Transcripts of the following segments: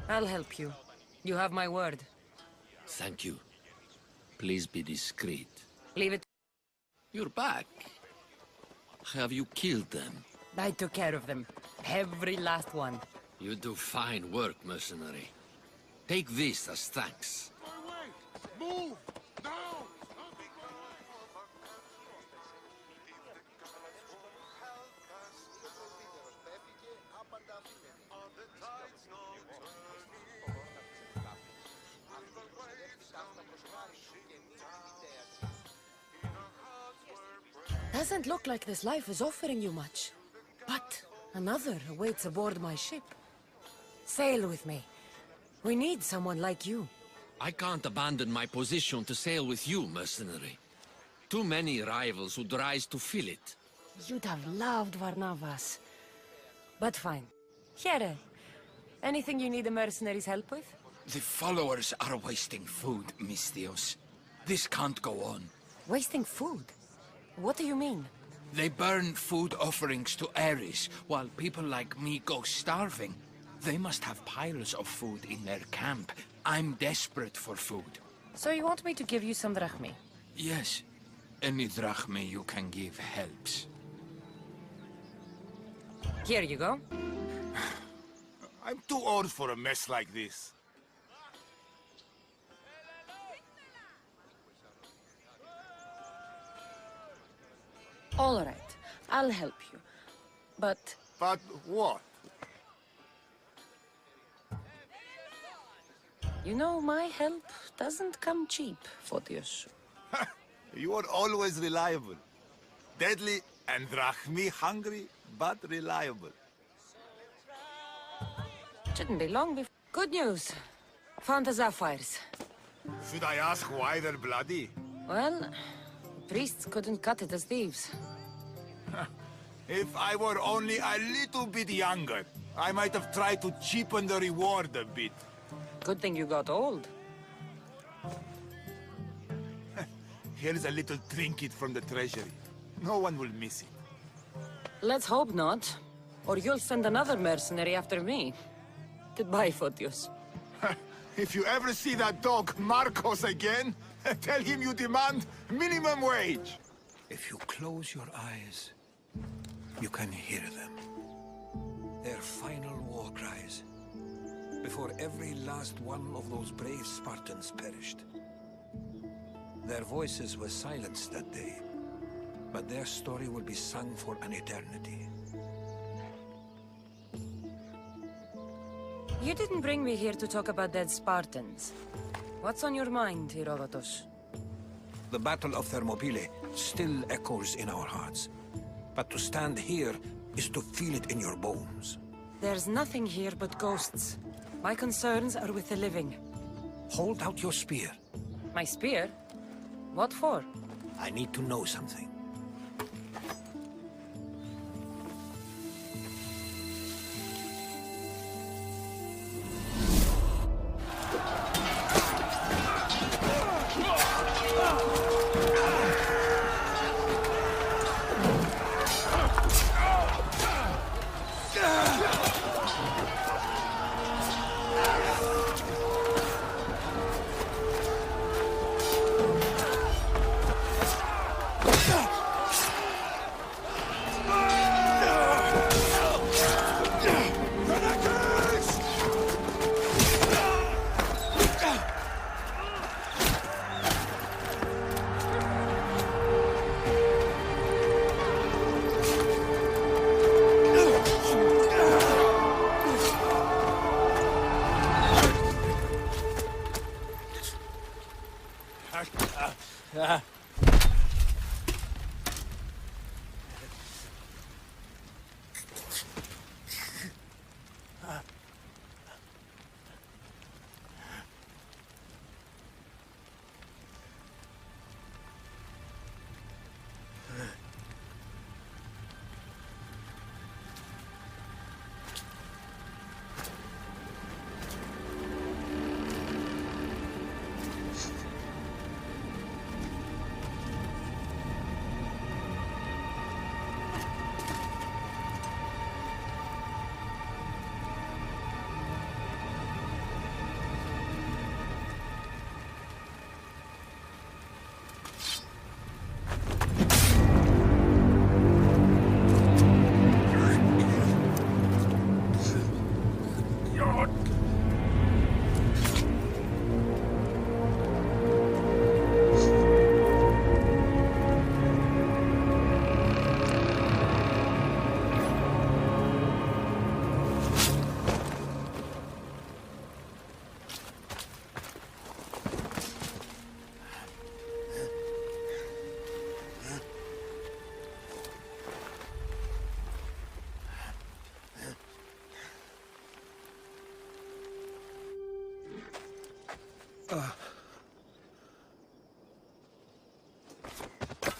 I'll help you. You have my word. Thank you. Please be discreet. Leave it. You're back. Have you killed them? I took care of them. Every last one. You do fine work, mercenary. Take this as thanks. Move! Now! Doesn't look like this life is offering you much. But another awaits aboard my ship. Sail with me. We need someone like you. I can't abandon my position to sail with you, mercenary. Too many rivals would rise to fill it. You'd have loved Varnavas. But fine. Here. Anything you need the mercenaries' help with? The followers are wasting food, Mystios. This can't go on. Wasting food? What do you mean? They burn food offerings to Ares, while people like me go starving. They must have piles of food in their camp. I'm desperate for food. So you want me to give you some drachmi? Yes. Any drachme you can give helps. Here you go. I'm too old for a mess like this. All right. I'll help you. But... But what? you know, my help doesn't come cheap, Photios. You are always reliable. Deadly and drachmi hungry, but reliable. Shouldn't be long before... Good news. Found the sapphires. Should I ask why they're bloody? Well, the priests couldn't cut it as thieves. If I were only a little bit younger, I might have tried to cheapen the reward a bit. Good thing you got old. Here's a little trinket from the treasury. No one will miss it. Let's hope not. Or you'll send another mercenary after me. Goodbye, Photios. If you ever see that dog Marcos again, tell him you demand minimum wage. If you close your eyes, you can hear them. Their final war cries, before every last one of those brave Spartans perished. Their voices were silenced that day, but their story will be sung for an eternity. You didn't bring me here to talk about dead Spartans. What's on your mind, Herodotus? The Battle of Thermopylae still echoes in our hearts. But to stand here is to feel it in your bones. There's nothing here but ghosts. My concerns are with the living. Hold out your spear. My spear? What for? I need to know something.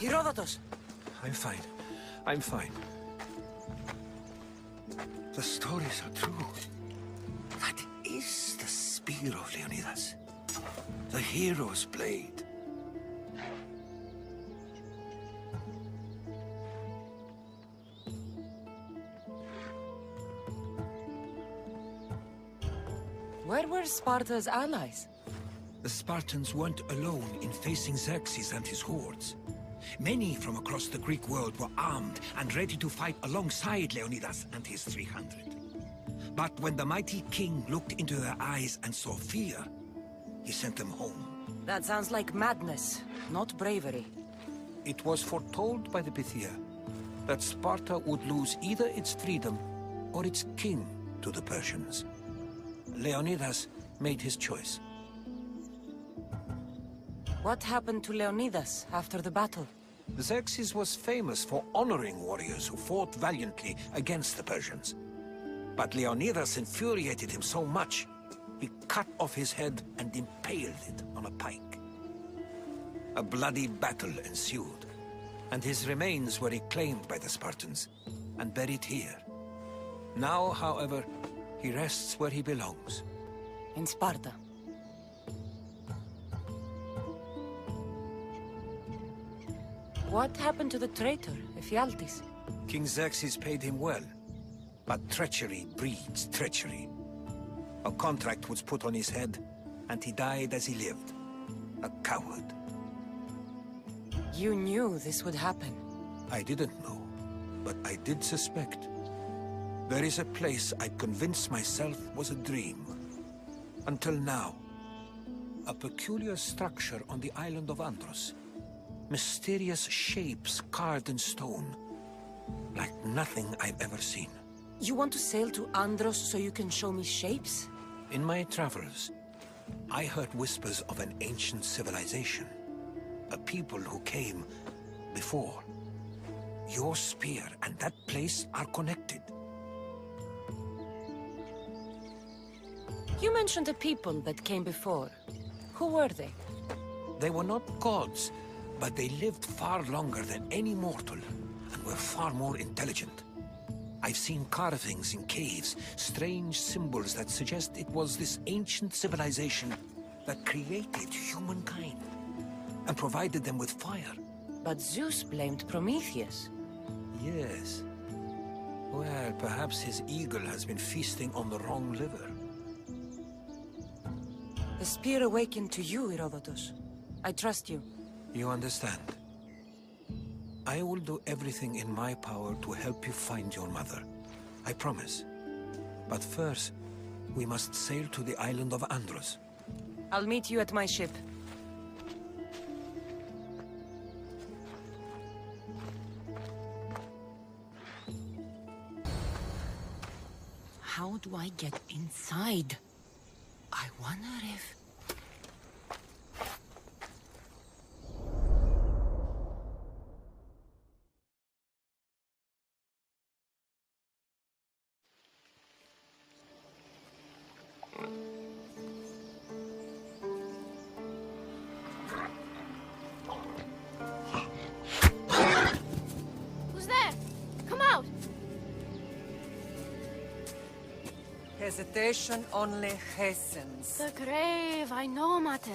Herodotus! I'm fine. I'm fine. The stories are true. That is the spear of Leonidas. The hero's blade. Where were Sparta's allies? The Spartans weren't alone in facing Xerxes and his hordes. Many from across the Greek world were armed and ready to fight alongside Leonidas and his 300. But when the mighty king looked into their eyes and saw fear, he sent them home. That sounds like madness, not bravery. It was foretold by the Pythia that Sparta would lose either its freedom or its king to the Persians. Leonidas made his choice. What happened to Leonidas after the battle? Xerxes was famous for honoring warriors who fought valiantly against the Persians. But Leonidas infuriated him so much, he cut off his head and impaled it on a pike. A bloody battle ensued, and his remains were reclaimed by the Spartans and buried here. Now, however, he rests where he belongs. In Sparta. What happened to the traitor, Ephialtes? King Xerxes paid him well, but treachery breeds treachery. A contract was put on his head, and he died as he lived. A coward. You knew this would happen. I didn't know, but I did suspect. There is a place I convinced myself was a dream. Until now. A peculiar structure on the island of Andros. Mysterious shapes carved in stone. Like nothing I've ever seen. You want to sail to Andros so you can show me shapes? In my travels, I heard whispers of an ancient civilization. A people who came before. Your spear and that place are connected. You mentioned a people that came before. Who were they? They were not gods, but they lived far longer than any mortal, and were far more intelligent. I've seen carvings in caves, strange symbols that suggest it was this ancient civilization that created humankind, and provided them with fire. But Zeus blamed Prometheus. Yes. Well, perhaps his eagle has been feasting on the wrong liver. The spear awakened to you, Herodotus. I trust you. You understand. I will do everything in my power to help you find your mother. I promise. But first, we must sail to the island of Andros. I'll meet you at my ship. How do I get inside? I wonder if... Who's there? Come out! Hesitation only hastens. The grave, I know, Mater.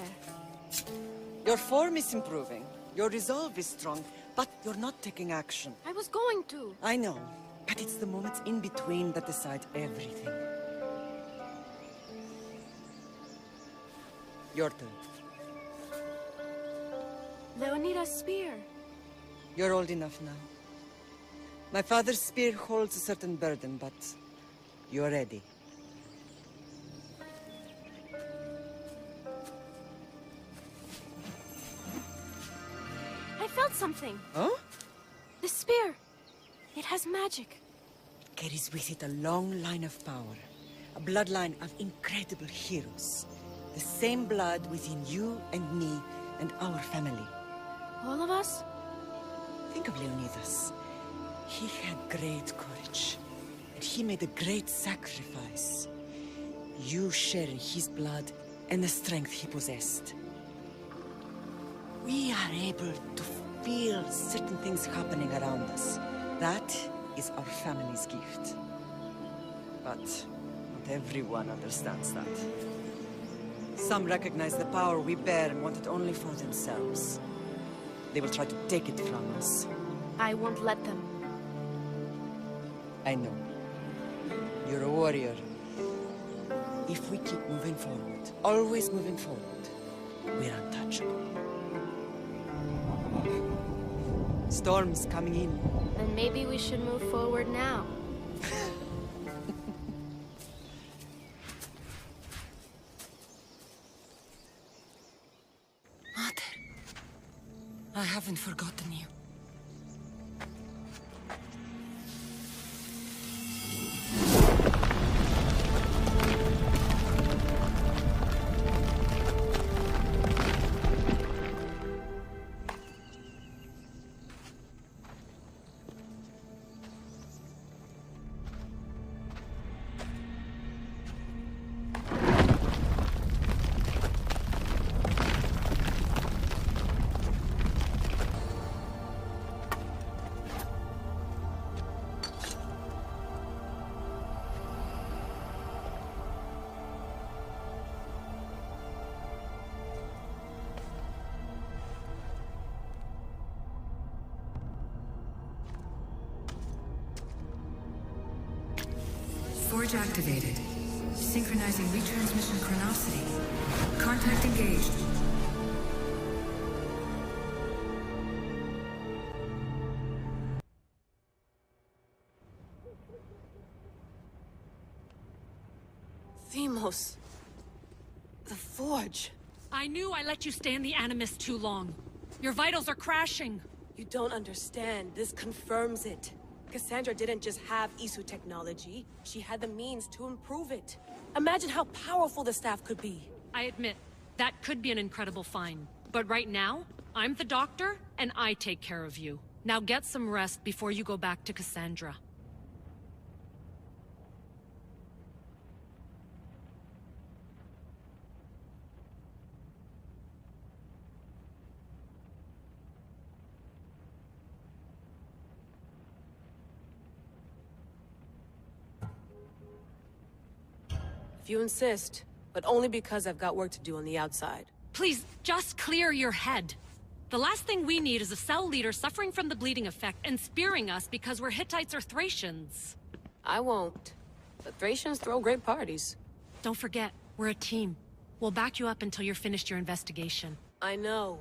Your form is improving. Your resolve is strong, but you're not taking action. I was going to. I know, but it's the moments in between that decide everything. Your turn. Leonidas' spear. You're old enough now. My father's spear holds a certain burden, but you're ready. I felt something. Huh? The spear. It has magic. It carries with it a long line of power. A bloodline of incredible heroes. The same blood within you and me and our family. All of us? Think of Leonidas. He had great courage. And he made a great sacrifice. You share his blood and the strength he possessed. We are able to feel certain things happening around us. That is our family's gift. But not everyone understands that. Some recognize the power we bear and want it only for themselves. They will try to take it from us. I won't let them. I know. You're a warrior. If we keep moving forward, always moving forward, we're untouchable. Storm's coming in. Then maybe we should move forward now. Mother, I haven't forgotten you. Forge activated. Synchronizing retransmission chronicity. Contact engaged. Themos. The Forge. I knew I let you stay in the Animus too long. Your vitals are crashing. You don't understand. This confirms it. Cassandra didn't just have Isu technology. She had the means to improve it. Imagine how powerful the staff could be. I admit, that could be an incredible find. But right now, I'm the doctor, and I take care of you. Now get some rest before you go back to Cassandra. If you insist, but only because I've got work to do on the outside. Please, just clear your head. The last thing we need is a cell leader suffering from the bleeding effect and spearing us because we're Hittites or Thracians. I won't. The Thracians throw great parties. Don't forget, we're a team. We'll back you up until you're finished your investigation. I know.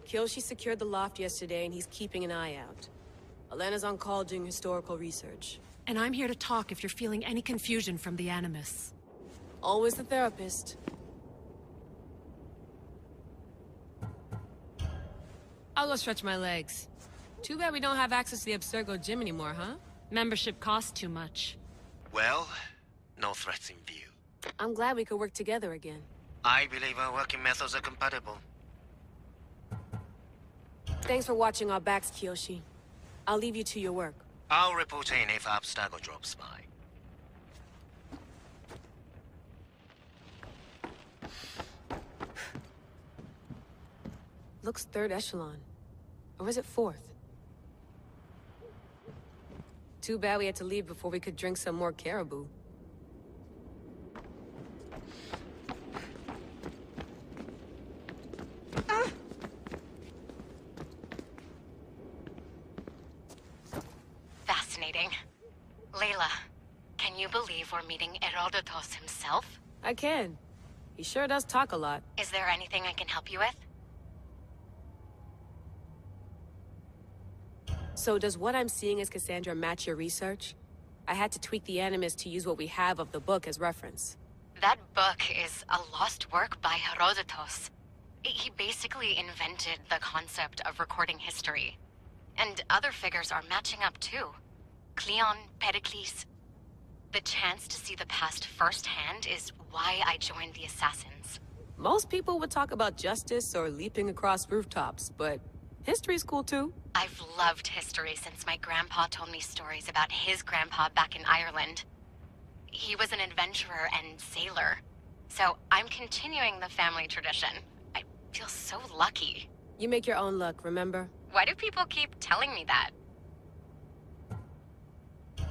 Kyoshi secured the loft yesterday and he's keeping an eye out. Elena's on call doing historical research. And I'm here to talk if you're feeling any confusion from the Animus. Always the therapist. I'll go stretch my legs. Too bad we don't have access to the Abstergo gym anymore, huh? Membership costs too much. Well, no threats in view. I'm glad we could work together again. I believe our working methods are compatible. Thanks for watching our backs, Kyoshi. I'll leave you to your work. I'll report in if Abstergo drops by. Looks third echelon. Or is it fourth? Too bad we had to leave before we could drink some more caribou. Fascinating. Layla, can you believe we're meeting Herodotus himself? I can. He sure does talk a lot. Is there anything I can help you with? So does what I'm seeing as Cassandra match your research? I had to tweak the Animus to use what we have of the book as reference. That book is a lost work by Herodotus. He basically invented the concept of recording history. And other figures are matching up too. Cleon, Pericles. The chance to see the past firsthand is why I joined the Assassins. Most people would talk about justice or leaping across rooftops, but history's cool too. I've loved history since my grandpa told me stories about his grandpa back in Ireland. He was an adventurer and sailor. So I'm continuing the family tradition. I feel so lucky. You make your own luck, remember? Why do people keep telling me that?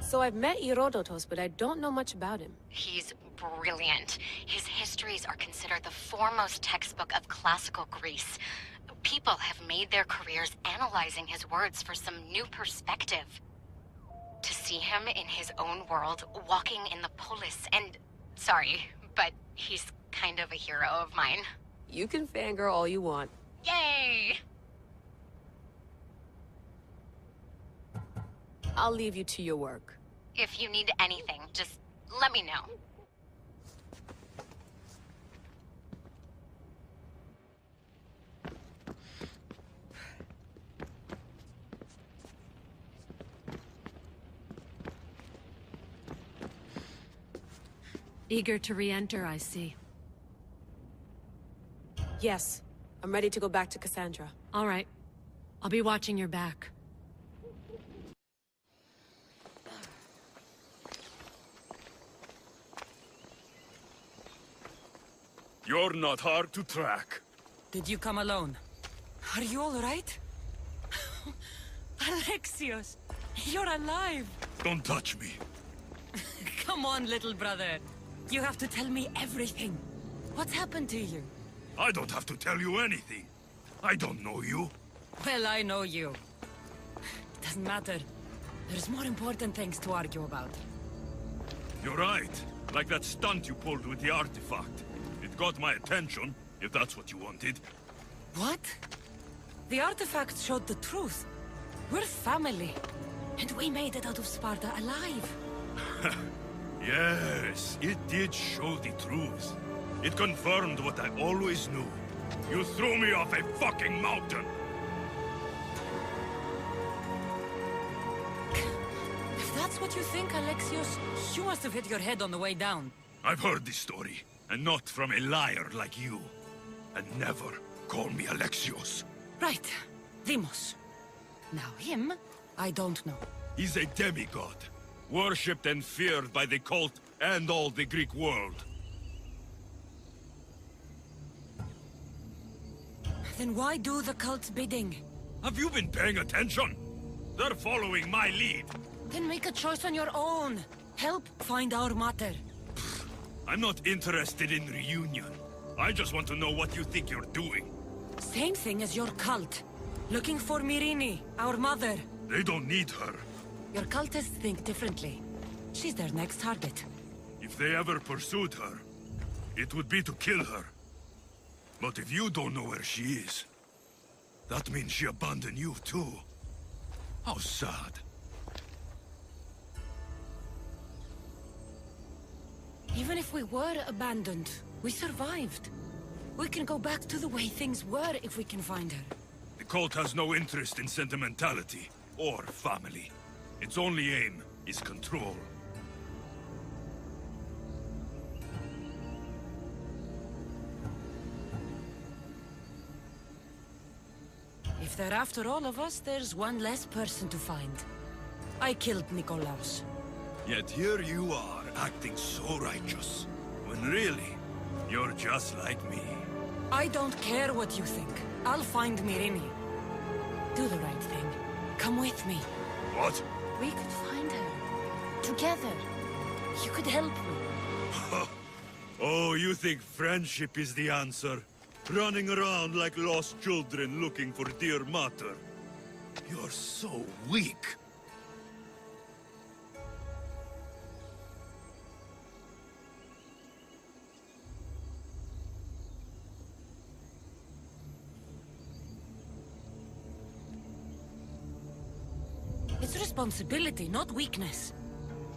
So I've met Herodotus, but I don't know much about him. He's brilliant. His histories are considered the foremost textbook of classical Greece. People have made their careers analyzing his words for some new perspective. To see him in his own world, walking in the polis, and... Sorry, but he's kind of a hero of mine. You can fangirl all you want. Yay! I'll leave you to your work. If you need anything, just let me know. Eager to re-enter, I see. Yes. I'm ready to go back to Cassandra. All right. I'll be watching your back. You're not hard to track. Did you come alone? Are you all right? Alexios, you're alive! Don't touch me. Come on, little brother. You have to tell me everything. What's happened to you? I don't have to tell you anything. I don't know you. Well, I know you. It doesn't matter. There's more important things to argue about. You're right. Like that stunt you pulled with the artifact. It got my attention, if that's what you wanted. What? The artifact showed the truth. We're family. And we made it out of Sparta alive. Yes, it did show the truth. It confirmed what I always knew. You threw me off a fucking mountain! If that's what you think, Alexios, you must have hit your head on the way down. I've heard this story, and not from a liar like you. And never call me Alexios. Right. Demos. Now him, I don't know. He's a demigod. Worshipped and feared by the cult and all the Greek world. Then why do the cult's bidding? Have you been paying attention? They're following my lead. Then make a choice on your own. Help find our mater. I'm not interested in reunion. I just want to know what you think you're doing. Same thing as your cult. Looking for Myrine, our mother. They don't need her. Your cultists think differently. She's their next target. If they ever pursued her, it would be to kill her. But if you don't know where she is, that means she abandoned you too. How sad. Even if we were abandoned, we survived. We can go back to the way things were if we can find her. The cult has no interest in sentimentality or family. Its only aim is control. If they're after all of us, there's one less person to find. I killed Nikolaos. Yet here you are, acting so righteous. When really, you're just like me. I don't care what you think. I'll find Myrine. Do the right thing. Come with me. What? We could find her. Together. You could help me. Oh, you think friendship is the answer? Running around like lost children looking for dear mater. You're so weak. It's responsibility, not weakness.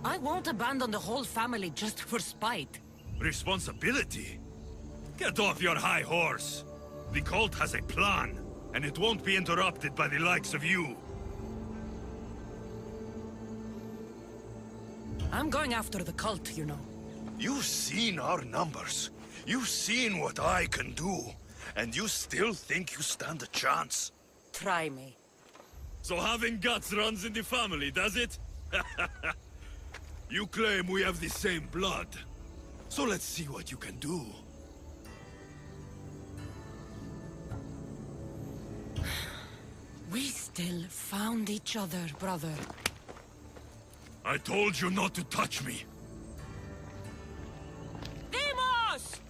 I won't abandon the whole family just for spite. Responsibility? Get off your high horse. The cult has a plan, and it won't be interrupted by the likes of you. I'm going after the cult, you know. You've seen our numbers. You've seen what I can do. And you still think you stand a chance? Try me. So having guts runs in the family, does it? You claim we have the same blood. So let's see what you can do. We still found each other, brother. I told you not to touch me. Demos!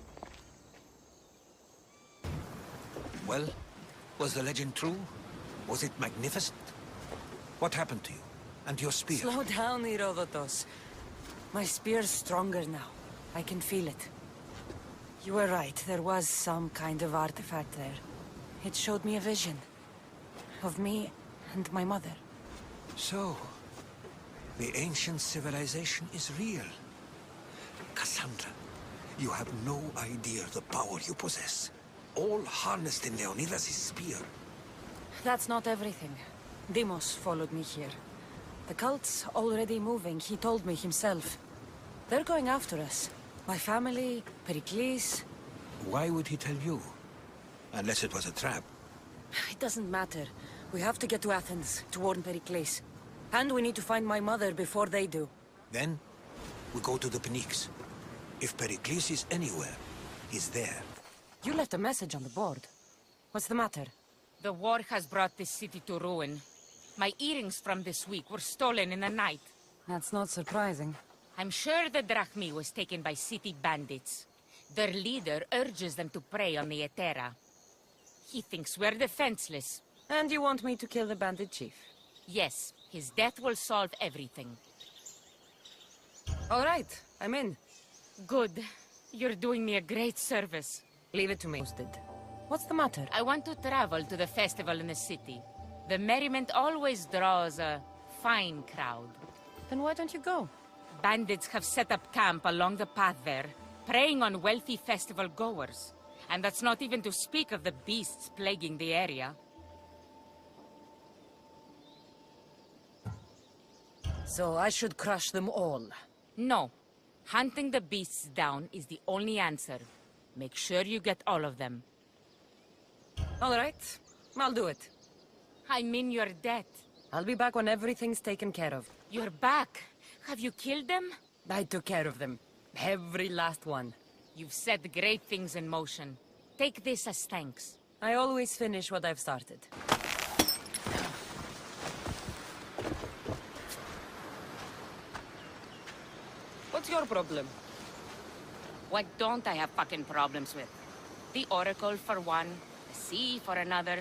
Well, was the legend true? Was it magnificent? What happened to you? And your spear? Slow down, Herodotus. My spear's stronger now. I can feel it. You were right, there was some kind of artifact there. It showed me a vision. Of me and my mother. So, the ancient civilization is real. Cassandra, you have no idea the power you possess. All harnessed in Leonidas' spear. That's not everything. Demos followed me here. The cult's already moving, he told me himself. They're going after us. My family, Pericles. Why would he tell you? Unless it was a trap. It doesn't matter. We have to get to Athens, to warn Pericles. And we need to find my mother before they do. Then, we go to the Pnyx. If Pericles is anywhere, he's there. You left a message on the board. What's the matter? The war has brought this city to ruin. My earrings from this week were stolen in the night. That's not surprising. I'm sure the drachmi was taken by city bandits. Their leader urges them to prey on the Etera. He thinks we're defenseless. And you want me to kill the bandit chief? Yes, his death will solve everything. All right, I'm in. Good. You're doing me a great service. Leave it to me. What's the matter? I want to travel to the festival in the city. The merriment always draws a fine crowd. Then why don't you go? Bandits have set up camp along the path there, preying on wealthy festival goers. And that's not even to speak of the beasts plaguing the area. So I should crush them all? No. Hunting the beasts down is the only answer. Make sure you get all of them. All right. I'll do it. I mean your debt. I'll be back when everything's taken care of. You're back? Have you killed them? I took care of them. Every last one. You've set great things in motion. Take this as thanks. I always finish what I've started. What's your problem? What don't I have fucking problems with? The Oracle for one, the sea for another,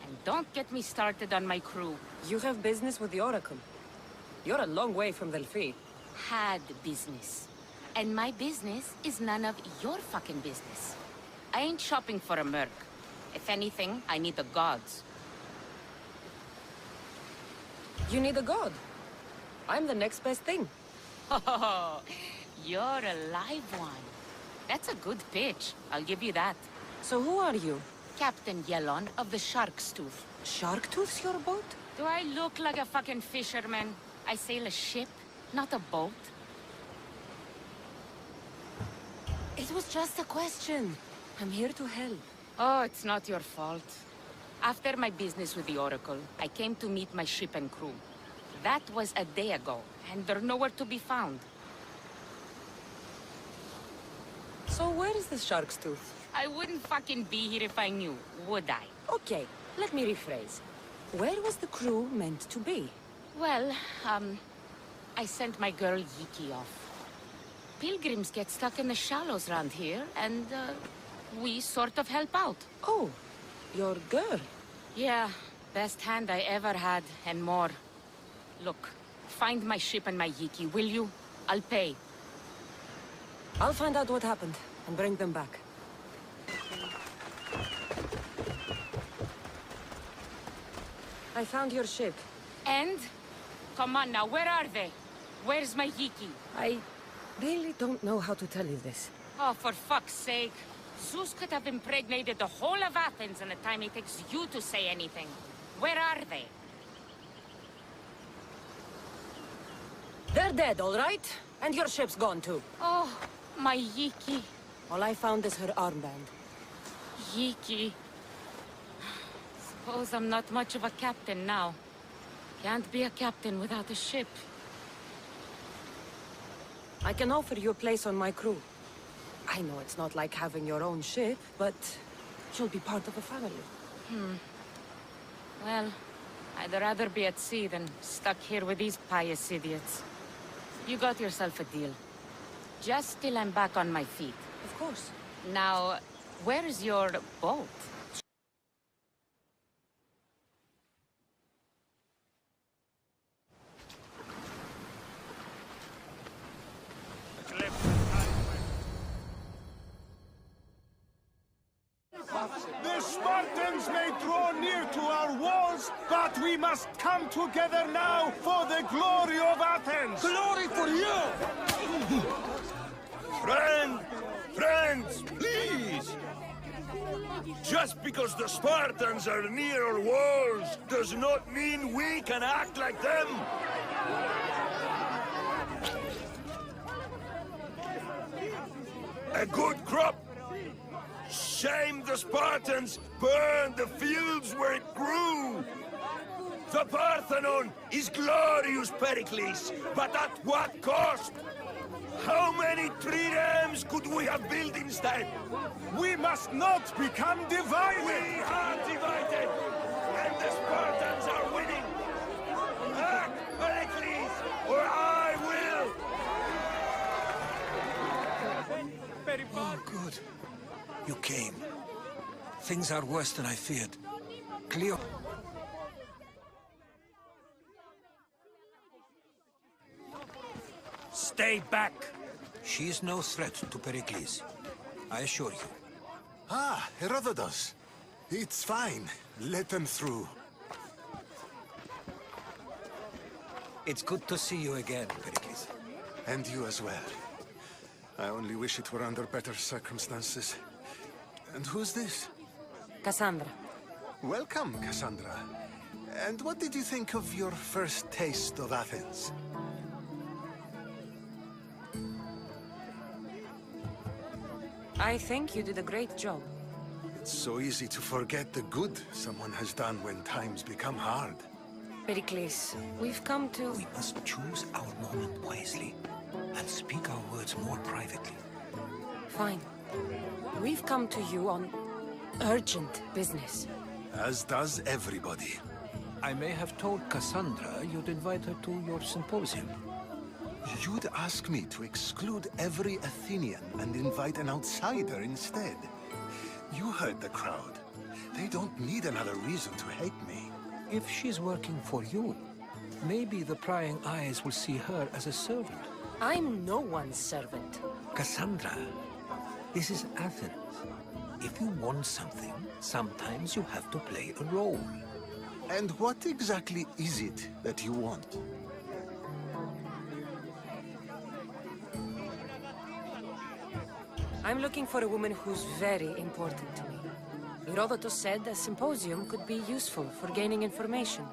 and don't get me started on my crew. You have business with the Oracle? You're a long way from Delphi. Had business. And my business is none of your fucking business. I ain't shopping for a merc. If anything, I need the gods. You need a god? I'm the next best thing. Oh, you're a live one. That's a good pitch. I'll give you that. So who are you? Captain Yelon of the Shark's Tooth. Shark Tooth's your boat? Do I look like a fucking fisherman? I sail a ship, not a boat. It was just a question. I'm here to help. Oh, it's not your fault. After my business with the Oracle, I came to meet my ship and crew. That was a day ago, and they're nowhere to be found. So where is the Shark's Tooth? I wouldn't fucking be here if I knew, would I? Okay, let me rephrase. Where was the crew meant to be? Well, I sent my girl Yiki off. Pilgrims get stuck in the shallows around here, and, we sort of help out. Oh, your girl? Yeah, best hand I ever had, and more. Look, find my ship and my Yiki, will you? I'll pay. I'll find out what happened, and bring them back. I found your ship. And? Come on now, where are they? Where's my Yiki? I really don't know how to tell you this. Oh, for fuck's sake. Zeus could have impregnated the whole of Athens in the time it takes you to say anything. Where are they? They're dead, all right? And your ship's gone too. Oh, my Yiki. All I found is her armband. Yiki. Suppose I'm not much of a captain now. Can't be a captain without a ship. I can offer you a place on my crew. I know it's not like having your own ship, but you'll be part of a family. Well, I'd rather be at sea than stuck here with these pious idiots. You got yourself a deal. Just till I'm back on my feet. Of course. Now, where's your boat? The Spartans may draw near to our walls, but we must come together now for the glory of Athens! Glory for you! Friends, please! Just because the Spartans are near our walls does not mean we can act like them! A good crop! Shame the Spartans burned the fields where it grew! The Parthenon is glorious, Pericles, but at what cost? How many triremes could we have built instead? We must not become divided! We are divided, and the Spartans are winning! Act, Pericles, or I will! Oh, good. You came. Things are worse than I feared. Cleo... Stay back! She is no threat to Pericles. I assure you. Ah, Herodotus. It's fine. Let them through. It's good to see you again, Pericles. And you as well. I only wish it were under better circumstances. And who's this? Cassandra. Welcome, Cassandra. And what did you think of your first taste of Athens? I think you did a great job. It's so easy to forget the good someone has done when times become hard. Pericles, we've come to... We must choose our moment wisely and speak our words more privately. Fine. We've come to you on urgent business. As does everybody. I may have told Cassandra you'd invite her to your symposium. You'd ask me to exclude every Athenian and invite an outsider instead. You heard the crowd. They don't need another reason to hate me. If she's working for you, maybe the prying eyes will see her as a servant. I'm no one's servant. Cassandra, this is Athens. If you want something, sometimes you have to play a role. And what exactly is it that you want? I'm looking for a woman who's very important to me. Herodotus said a symposium could be useful for gaining information.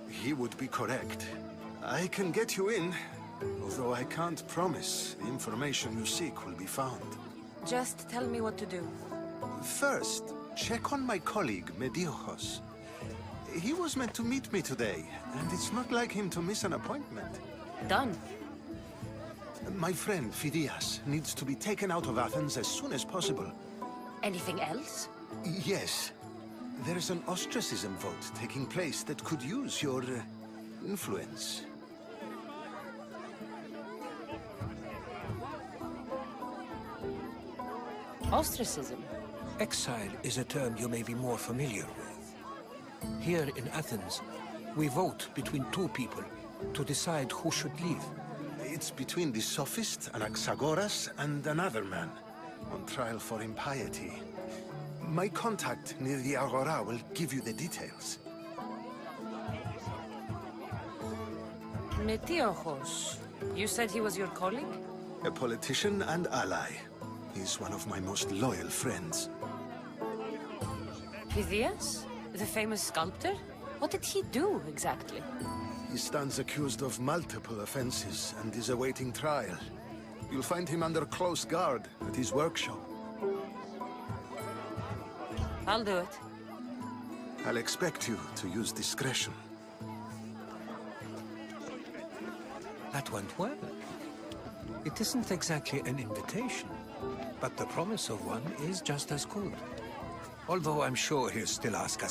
He would be correct. I can get you in, although I can't promise the information you seek will be found. Just tell me what to do. First, check on my colleague, Mediochos. He was meant to meet me today, and it's not like him to miss an appointment. Done. My friend, Phidias, needs to be taken out of Athens as soon as possible. Anything else? Yes. There's an ostracism vote taking place that could use your influence. Ostracism? Exile is a term you may be more familiar with. Here in Athens, we vote between two people to decide who should leave. It's between the sophist Anaxagoras and another man, on trial for impiety. My contact near the Agora will give you the details. Metiochos. You said he was your colleague? A politician and ally. He's one of my most loyal friends. Phidias? The famous sculptor? What did he do, exactly? He stands accused of multiple offenses and is awaiting trial. You'll find him under close guard at his workshop. I'll do it. I'll expect you to use discretion. That went well. It isn't exactly an invitation, but the promise of one is just as good. Although I'm sure he'll still ask us.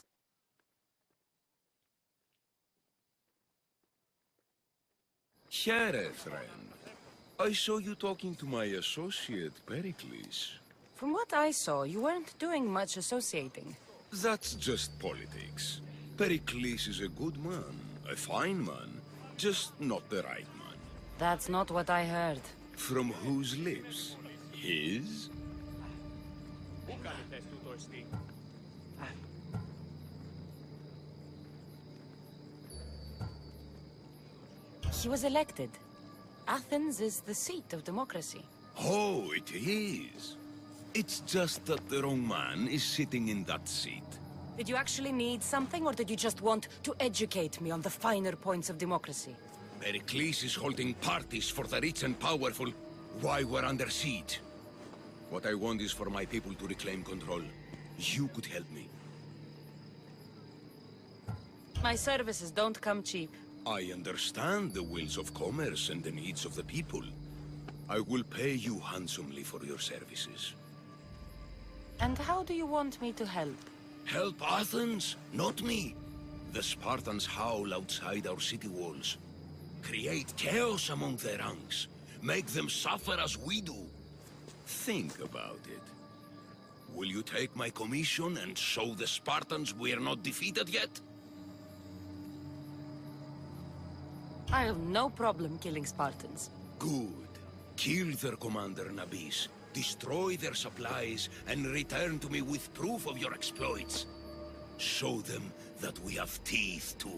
Here, friend. I saw you talking to my associate, Pericles. From what I saw, you weren't doing much associating. That's just politics. Pericles is a good man, a fine man, just not the right man. That's not what I heard. From whose lips? His? He was elected. Athens is the seat of democracy. Oh, it is. It's just that the wrong man is sitting in that seat. Did you actually need something, or did you just want to educate me on the finer points of democracy? Pericles is holding parties for the rich and powerful while we're under siege. What I want is for my people to reclaim control. You could help me. My services don't come cheap. I understand the wills of commerce and the needs of the people. I will pay you handsomely for your services. And how do you want me to help? Help Athens, not me. The Spartans howl outside our city walls. Create chaos among their ranks. Make them suffer as we do. Think about it. Will you take my commission and show the Spartans we are not defeated yet? I have no problem killing Spartans. Good. Kill their commander, Nabis. Destroy their supplies and return to me with proof of your exploits. Show them that we have teeth too.